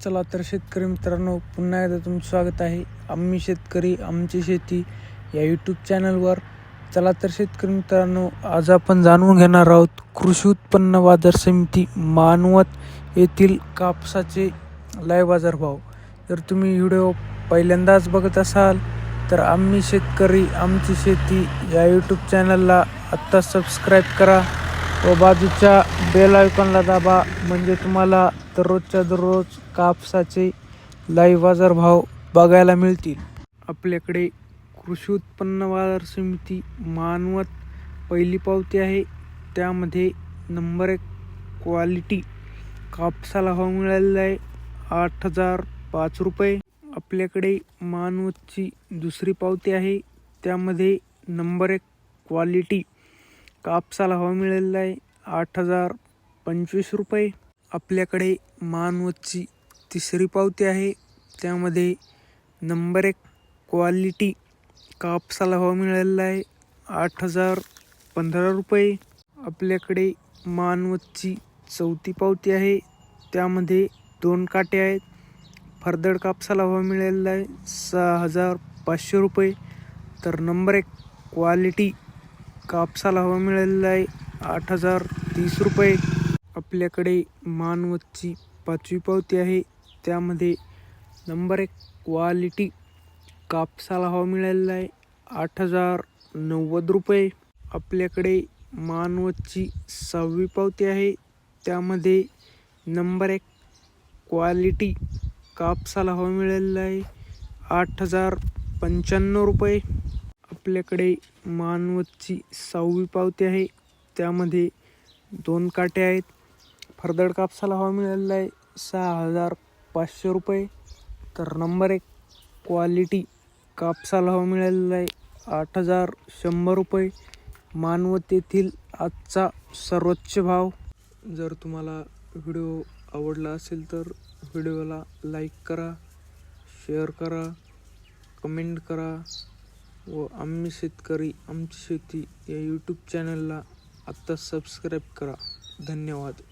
चला तर शेतकरी मित्रांनो, पुन्हा एकदा तुमचं स्वागत आहे आम्ही शेतकरी आमची शेती या यूट्यूब चॅनलवर. चला तर शेतकरी मित्रांनो, आज आपण जाणून घेणार आहोत कृषी उत्पन्न बाजार समिती मानवत येथील कापसाचे लाईव्ह बाजारभाव. जर तुम्ही व्हिडिओ पहिल्यांदाच बघत असाल तर आम्ही शेतकरी आमची शेती या यूट्यूब चॅनलला आत्ता सबस्क्राईब करा व बाजूच्या बेल आयकॉनला दाबा, म्हणजे तुम्हाला दररोजच्या दररोज कापसाचे लाईव्ह बाजारभाव बघायला मिळतील. आपल्याकडे कृषी उत्पन्न बाजार समिती मानवत पहिली पावती आहे, त्यामध्ये नंबर 1 क्वालिटी कापसाला भाव मिळालेला आहे 8,005 रुपये. आपल्याकडे मानवतची दुसरी पावती आहे, त्यामध्ये नंबर 1 क्वालिटी कापसाला भाव मिळालेला आहे 8,025 रुपये. आपल्याकडे मानवतची तिसरी पावती आहे, त्यामध्ये नंबर 1 क्वालिटी कापसाला भाव मिळालेला आहे 8,015 रुपये. आपल्याकडे मानवतची चौथी पावती आहे, त्यामध्ये 2 काटे आहेत. फरदड कापसाला भाव मिळालेला आहे 6,500 रुपये. तर नंबर 1 क्वालिटी कापसाला भाव मिळालेला आहे 8,030 रुपये. आपल्याकडे मानवतची पाचवी पावती आहे, त्यामध्ये नंबर 1 क्वालिटी कापसाला भाव मिळालेला आहे 8,090 रुपये. आपल्याकडे मानवतची सहावी पावती आहे, त्यामध्ये नंबर 1 क्वालिटी कापसाला भाव मिळालेला आहे 8,095 रुपये. आपल्याकडे मानवतची 6वी पावती आहे, त्यामध्ये 2 काटे आहेत. फरदड कापसाला भाव मिळालेला आहे 6,500 रुपये. तर नंबर 1 क्वालिटी कापसाला भाव मिळालेला आहे 8,100 रुपये. मानवत येथील आजचा सर्वोच्च भाव. जर तुम्हाला व्हिडिओ आवडला असेल तर व्हिडिओला लाईक करा, शेअर करा, कमेंट करा व आम्ही शेतकरी आमची शेती या यूट्यूब चॅनलला आत्ता सबस्क्राईब करा. धन्यवाद.